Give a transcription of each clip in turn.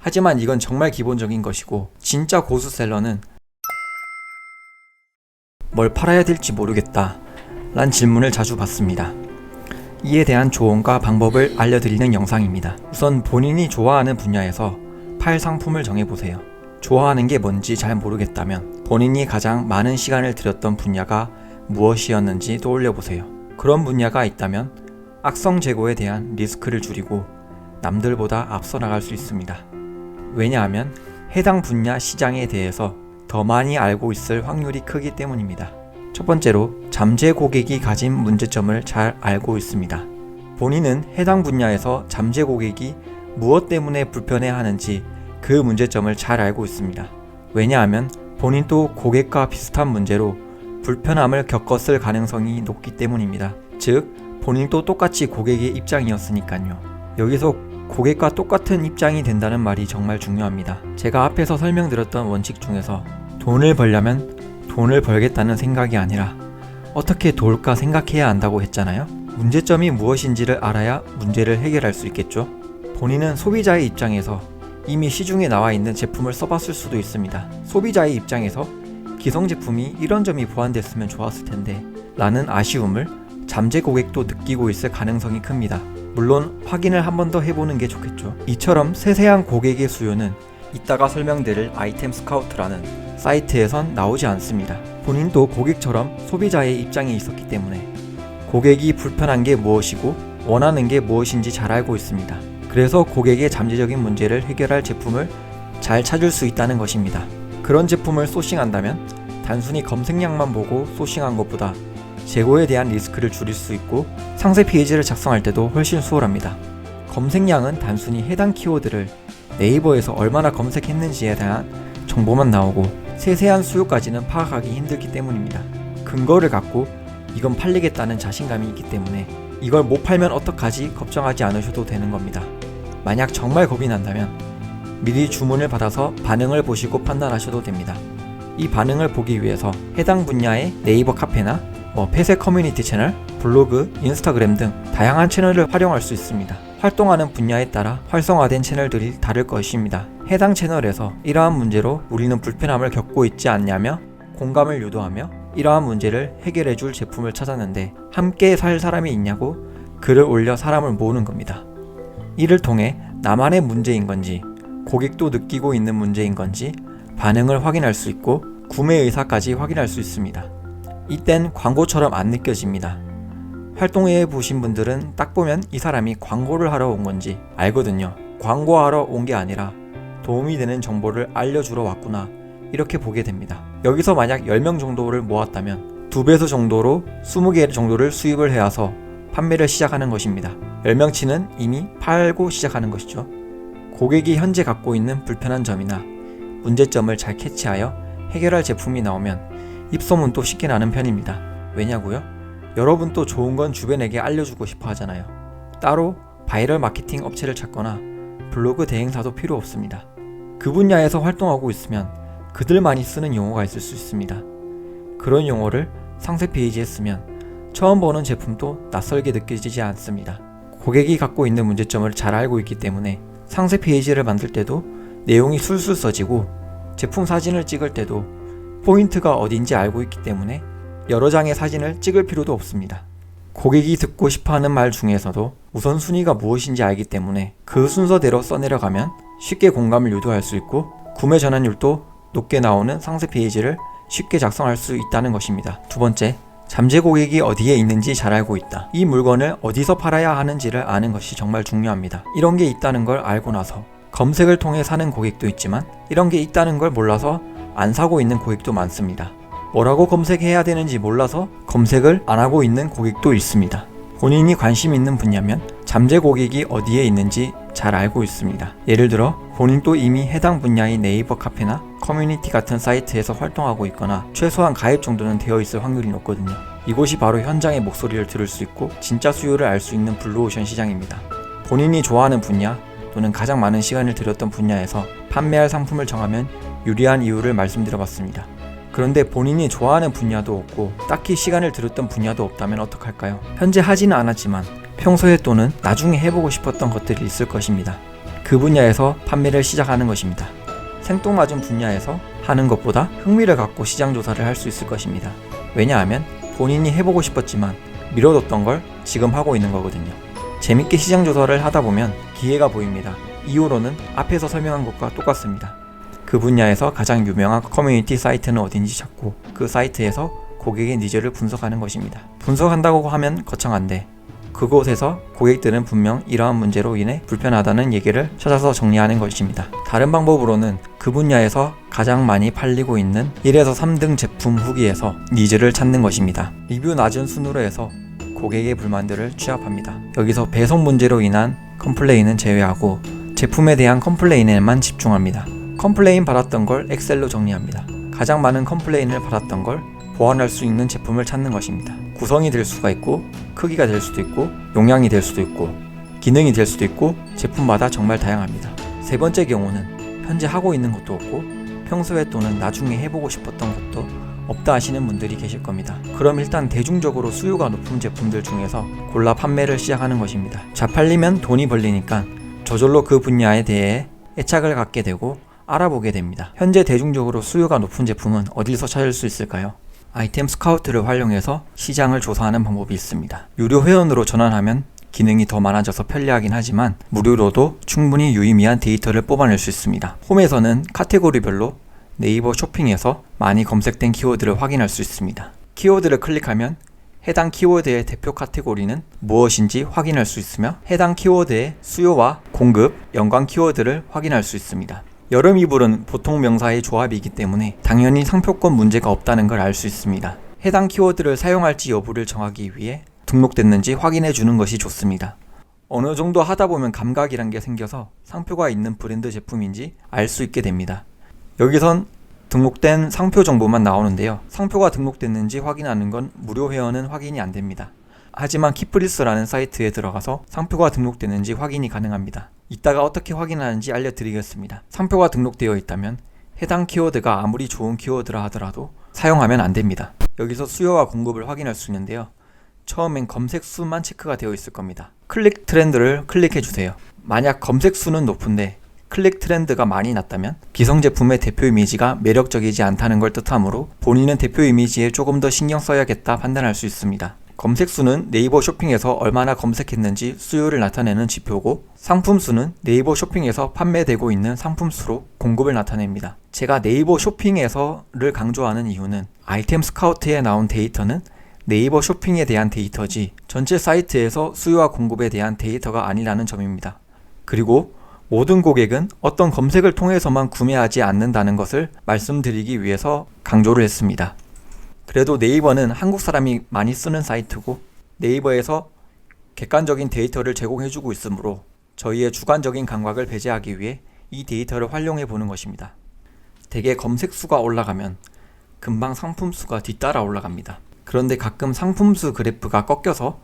하지만 이건 정말 기본적인 것이고, 진짜 고수셀러는 뭘 팔아야 될지 모르겠다 란 질문을 자주 받습니다. 이에 대한 조언과 방법을 알려드리는 영상입니다. 우선 본인이 좋아하는 분야에서 팔 상품을 정해보세요. 좋아하는 게 뭔지 잘 모르겠다면 본인이 가장 많은 시간을 들였던 분야가 무엇이었는지 떠올려보세요. 그런 분야가 있다면 악성 재고에 대한 리스크를 줄이고 남들보다 앞서 나갈 수 있습니다. 왜냐하면 해당 분야 시장에 대해서 더 많이 알고 있을 확률이 크기 때문입니다. 첫 번째로, 잠재 고객이 가진 문제점을 잘 알고 있습니다. 본인은 해당 분야에서 잠재 고객이 무엇 때문에 불편해하는지 그 문제점을 잘 알고 있습니다. 왜냐하면 본인도 고객과 비슷한 문제로 불편함을 겪었을 가능성이 높기 때문입니다. 즉, 본인도 똑같이 고객의 입장이었으니까요. 여기서 고객과 똑같은 입장이 된다는 말이 정말 중요합니다. 제가 앞에서 설명드렸던 원칙 중에서 돈을 벌려면 돈을 벌겠다는 생각이 아니라 어떻게 도울까 생각해야 한다고 했잖아요. 문제점이 무엇인지를 알아야 문제를 해결할 수 있겠죠. 본인은 소비자의 입장에서 이미 시중에 나와 있는 제품을 써봤을 수도 있습니다. 소비자의 입장에서 기성 제품이 이런 점이 보완됐으면 좋았을 텐데 라는 아쉬움을 잠재 고객도 느끼고 있을 가능성이 큽니다. 물론 확인을 한 번 더 해보는 게 좋겠죠. 이처럼 세세한 고객의 수요는 이따가 설명드릴 아이템 스카우트라는 사이트에선 나오지 않습니다. 본인도 고객처럼 소비자의 입장에 있었기 때문에 고객이 불편한 게 무엇이고 원하는 게 무엇인지 잘 알고 있습니다. 그래서 고객의 잠재적인 문제를 해결할 제품을 잘 찾을 수 있다는 것입니다. 그런 제품을 소싱한다면 단순히 검색량만 보고 소싱한 것보다 재고에 대한 리스크를 줄일 수 있고 상세 페이지를 작성할 때도 훨씬 수월합니다. 검색량은 단순히 해당 키워드를 네이버에서 얼마나 검색했는지에 대한 정보만 나오고 세세한 수요까지는 파악하기 힘들기 때문입니다. 근거를 갖고 이건 팔리겠다는 자신감이 있기 때문에 이걸 못 팔면 어떡하지 걱정하지 않으셔도 되는 겁니다. 만약 정말 겁이 난다면 미리 주문을 받아서 반응을 보시고 판단하셔도 됩니다. 이 반응을 보기 위해서 해당 분야의 네이버 카페나 폐쇄 커뮤니티 채널, 블로그, 인스타그램 등 다양한 채널을 활용할 수 있습니다. 활동하는 분야에 따라 활성화된 채널들이 다를 것입니다. 해당 채널에서 이러한 문제로 우리는 불편함을 겪고 있지 않냐며 공감을 유도하며 이러한 문제를 해결해줄 제품을 찾았는데 함께 살 사람이 있냐고 글을 올려 사람을 모으는 겁니다. 이를 통해 나만의 문제인 건지 고객도 느끼고 있는 문제인 건지 반응을 확인할 수 있고 구매 의사까지 확인할 수 있습니다. 이땐 광고처럼 안 느껴집니다. 활동해 보신 분들은 딱 보면 이 사람이 광고를 하러 온 건지 알거든요. 광고하러 온 게 아니라 도움이 되는 정보를 알려주러 왔구나 이렇게 보게 됩니다. 여기서 만약 10명 정도를 모았다면 2배수 정도로 20개 정도를 수입을 해와서 판매를 시작하는 것입니다. 10명치는 이미 팔고 시작하는 것이죠. 고객이 현재 갖고 있는 불편한 점이나 문제점을 잘 캐치하여 해결할 제품이 나오면 입소문도 쉽게 나는 편입니다. 왜냐고요? 여러분도 좋은 건 주변에게 알려주고 싶어 하잖아요. 따로 바이럴 마케팅 업체를 찾거나 블로그 대행사도 필요 없습니다. 그 분야에서 활동하고 있으면 그들만이 쓰는 용어가 있을 수 있습니다. 그런 용어를 상세 페이지에 쓰면 처음 보는 제품도 낯설게 느껴지지 않습니다. 고객이 갖고 있는 문제점을 잘 알고 있기 때문에 상세 페이지를 만들 때도 내용이 술술 써지고 제품 사진을 찍을 때도 포인트가 어딘지 알고 있기 때문에 여러 장의 사진을 찍을 필요도 없습니다. 고객이 듣고 싶어하는 말 중에서도 우선순위가 무엇인지 알기 때문에 그 순서대로 써내려가면 쉽게 공감을 유도할 수 있고 구매 전환율도 높게 나오는 상세 페이지를 쉽게 작성할 수 있다는 것입니다. 두 번째, 잠재 고객이 어디에 있는지 잘 알고 있다. 이 물건을 어디서 팔아야 하는지를 아는 것이 정말 중요합니다. 이런 게 있다는 걸 알고 나서 검색을 통해 사는 고객도 있지만 이런 게 있다는 걸 몰라서 안 사고 있는 고객도 많습니다. 뭐라고 검색해야 되는지 몰라서 검색을 안 하고 있는 고객도 있습니다. 본인이 관심 있는 분야면 잠재 고객이 어디에 있는지 잘 알고 있습니다. 예를 들어 본인도 이미 해당 분야의 네이버 카페나 커뮤니티 같은 사이트에서 활동하고 있거나 최소한 가입 정도는 되어 있을 확률이 높거든요. 이곳이 바로 현장의 목소리를 들을 수 있고 진짜 수요를 알 수 있는 블루오션 시장입니다. 본인이 좋아하는 분야 또는 가장 많은 시간을 들였던 분야에서 판매할 상품을 정하면 유리한 이유를 말씀드려봤습니다. 그런데 본인이 좋아하는 분야도 없고 딱히 시간을 들였던 분야도 없다면 어떡할까요? 현재 하지는 않았지만 평소에 또는 나중에 해보고 싶었던 것들이 있을 것입니다. 그 분야에서 판매를 시작하는 것입니다. 생뚱맞은 분야에서 하는 것보다 흥미를 갖고 시장 조사를 할 수 있을 것입니다. 왜냐하면 본인이 해보고 싶었지만 미뤄뒀던 걸 지금 하고 있는 거거든요. 재밌게 시장 조사를 하다 보면 기회가 보입니다. 이후로는 앞에서 설명한 것과 똑같습니다. 그 분야에서 가장 유명한 커뮤니티 사이트는 어딘지 찾고 그 사이트에서 고객의 니즈를 분석하는 것입니다. 분석한다고 하면 거창한데 그곳에서 고객들은 분명 이러한 문제로 인해 불편하다는 얘기를 찾아서 정리하는 것입니다. 다른 방법으로는 그 분야에서 가장 많이 팔리고 있는 1에서 3등 제품 후기에서 니즈를 찾는 것입니다. 리뷰 낮은 순으로 해서 고객의 불만들을 취합합니다. 여기서 배송 문제로 인한 컴플레인은 제외하고 제품에 대한 컴플레인에만 집중합니다. 컴플레인 받았던 걸 엑셀로 정리합니다. 가장 많은 컴플레인을 받았던 걸 보완할 수 있는 제품을 찾는 것입니다. 구성이 될 수가 있고 크기가 될 수도 있고 용량이 될 수도 있고 기능이 될 수도 있고 제품마다 정말 다양합니다. 세 번째 경우는 현재 하고 있는 것도 없고 평소에 또는 나중에 해보고 싶었던 것도 없다 하시는 분들이 계실 겁니다. 그럼 일단 대중적으로 수요가 높은 제품들 중에서 골라 판매를 시작하는 것입니다. 잘 팔리면 돈이 벌리니까 저절로 그 분야에 대해 애착을 갖게 되고 알아보게 됩니다. 현재 대중적으로 수요가 높은 제품은 어디서 찾을 수 있을까요? 아이템 스카우트를 활용해서 시장을 조사하는 방법이 있습니다. 유료 회원으로 전환하면 기능이 더 많아져서 편리하긴 하지만 무료로도 충분히 유의미한 데이터를 뽑아낼 수 있습니다. 홈에서는 카테고리별로 네이버 쇼핑에서 많이 검색된 키워드를 확인할 수 있습니다. 키워드를 클릭하면 해당 키워드의 대표 카테고리는 무엇인지 확인할 수 있으며 해당 키워드의 수요와 공급, 연관 키워드를 확인할 수 있습니다. 여름 이불은 보통 명사의 조합이기 때문에 당연히 상표권 문제가 없다는 걸 알 수 있습니다. 해당 키워드를 사용할지 여부를 정하기 위해 등록됐는지 확인해 주는 것이 좋습니다. 어느 정도 하다 보면 감각이란 게 생겨서 상표가 있는 브랜드 제품인지 알 수 있게 됩니다. 여기선 등록된 상표 정보만 나오는데요. 상표가 등록됐는지 확인하는 건 무료 회원은 확인이 안 됩니다. 하지만 키프리스라는 사이트에 들어가서 상표가 등록됐는지 확인이 가능합니다. 이따가 어떻게 확인하는지 알려드리겠습니다. 상표가 등록되어 있다면 해당 키워드가 아무리 좋은 키워드라 하더라도 사용하면 안 됩니다. 여기서 수요와 공급을 확인할 수 있는데요. 처음엔 검색 수만 체크가 되어 있을 겁니다. 클릭 트렌드를 클릭해 주세요. 만약 검색 수는 높은데 클릭 트렌드가 많이 낮다면 기성 제품의 대표 이미지가 매력적이지 않다는 걸 뜻하므로 본인은 대표 이미지에 조금 더 신경 써야겠다 판단할 수 있습니다. 검색 수는 네이버 쇼핑에서 얼마나 검색했는지 수요를 나타내는 지표고 상품 수는 네이버 쇼핑에서 판매되고 있는 상품 수로 공급을 나타냅니다. 제가 네이버 쇼핑에서를 강조하는 이유는 아이템 스카우트에 나온 데이터는 네이버 쇼핑에 대한 데이터지 전체 사이트에서 수요와 공급에 대한 데이터가 아니라는 점입니다. 그리고 모든 고객은 어떤 검색을 통해서만 구매하지 않는다는 것을 말씀드리기 위해서 강조를 했습니다. 그래도 네이버는 한국 사람이 많이 쓰는 사이트고 네이버에서 객관적인 데이터를 제공해주고 있으므로 저희의 주관적인 감각을 배제하기 위해 이 데이터를 활용해 보는 것입니다. 대개 검색 수가 올라가면 금방 상품 수가 뒤따라 올라갑니다. 그런데 가끔 상품 수 그래프가 꺾여서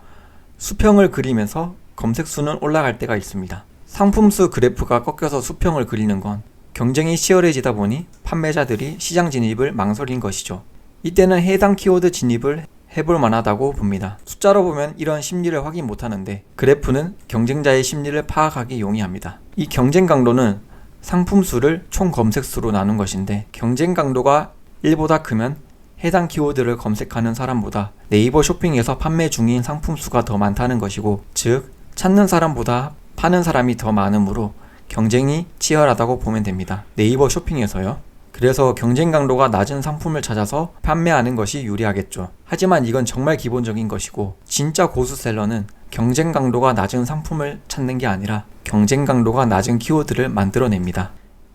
수평을 그리면서 검색 수는 올라갈 때가 있습니다. 상품 수 그래프가 꺾여서 수평을 그리는 건 경쟁이 치열해지다 보니 판매자들이 시장 진입을 망설인 것이죠. 이때는 해당 키워드 진입을 해볼 만하다고 봅니다. 숫자로 보면 이런 심리를 확인 못하는데 그래프는 경쟁자의 심리를 파악하기 용이합니다. 이 경쟁 강도는 상품 수를 총 검색 수로 나눈 것인데 경쟁 강도가 1보다 크면 해당 키워드를 검색하는 사람보다 네이버 쇼핑에서 판매 중인 상품 수가 더 많다는 것이고 즉 찾는 사람보다 파는 사람이 더 많으므로 경쟁이 치열하다고 보면 됩니다. 네이버 쇼핑에서요. 그래서 경쟁 강도가 낮은 상품을 찾아서 판매하는 것이 유리하겠죠. 하지만 이건 정말 기본적인 것이고 진짜 고수셀러는 경쟁 강도가 낮은 상품을 찾는 게 아니라 경쟁 강도가 낮은 키워드를 만들어냅니다.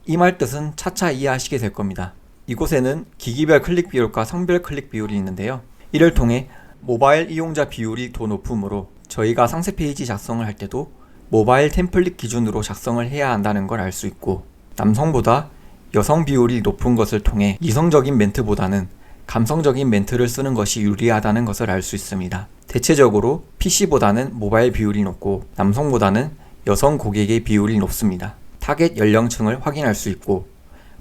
이 말 뜻은 차차 이해하시게 될 겁니다. 이곳에는 기기별 클릭 비율과 성별 클릭 비율이 있는데요. 이를 통해 모바일 이용자 비율이 더 높으므로 저희가 상세 페이지 작성을 할 때도 모바일 템플릿 기준으로 작성을 해야 한다는 걸 알 수 있고 남성보다 여성 비율이 높은 것을 통해 이성적인 멘트보다는 감성적인 멘트를 쓰는 것이 유리하다는 것을 알 수 있습니다. 대체적으로 PC보다는 모바일 비율이 높고 남성보다는 여성 고객의 비율이 높습니다. 타겟 연령층을 확인할 수 있고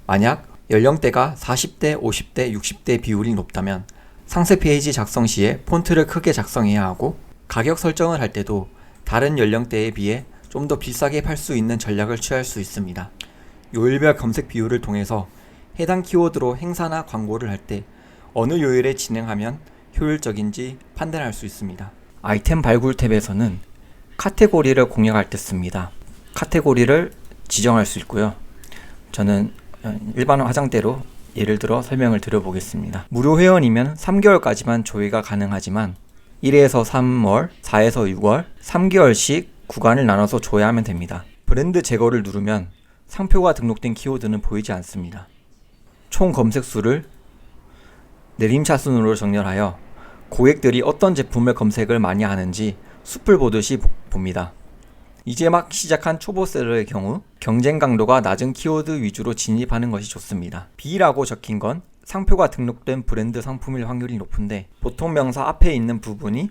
만약 연령대가 40대, 50대, 60대 비율이 높다면 상세 페이지 작성 시에 폰트를 크게 작성해야 하고 가격 설정을 할 때도 다른 연령대에 비해 좀 더 비싸게 팔 수 있는 전략을 취할 수 있습니다. 요일별 검색 비율을 통해서 해당 키워드로 행사나 광고를 할 때 어느 요일에 진행하면 효율적인지 판단할 수 있습니다. 아이템 발굴 탭에서는 카테고리를 공략할 때 씁니다. 카테고리를 지정할 수 있고요. 저는 일반 화장대로 예를 들어 설명을 드려보겠습니다. 무료 회원이면 3개월까지만 조회가 가능하지만 1에서 3월, 4에서 6월, 3개월씩 구간을 나눠서 조회하면 됩니다. 브랜드 제거를 누르면 상표가 등록된 키워드는 보이지 않습니다. 총 검색수를 내림차순으로 정렬하여 고객들이 어떤 제품을 검색을 많이 하는지 숲을 보듯이 봅니다. 이제 막 시작한 초보셀러의 경우 경쟁 강도가 낮은 키워드 위주로 진입하는 것이 좋습니다. B라고 적힌 건 상표가 등록된 브랜드 상품일 확률이 높은데 보통 명사 앞에 있는 부분이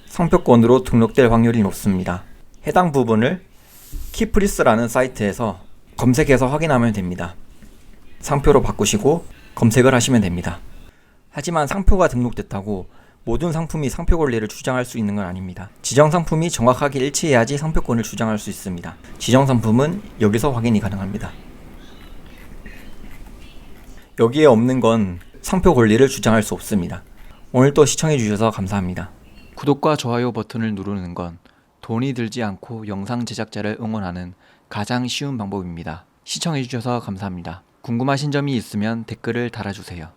상표권으로 등록될 확률이 높습니다. 해당 부분을 키프리스라는 사이트에서 검색해서 확인하면 됩니다. 상표로 바꾸시고 검색을 하시면 됩니다. 하지만 상표가 등록됐다고 모든 상품이 상표 권리를 주장할 수 있는 건 아닙니다. 지정 상품이 정확하게 일치해야지 상표권을 주장할 수 있습니다. 지정 상품은 여기서 확인이 가능합니다. 여기에 없는 건 상표 권리를 주장할 수 없습니다. 오늘도 시청해주셔서 감사합니다. 구독과 좋아요 버튼을 누르는 건 돈이 들지 않고 영상 제작자를 응원하는 가장 쉬운 방법입니다. 시청해주셔서 감사합니다. 궁금하신 점이 있으면 댓글을 달아주세요.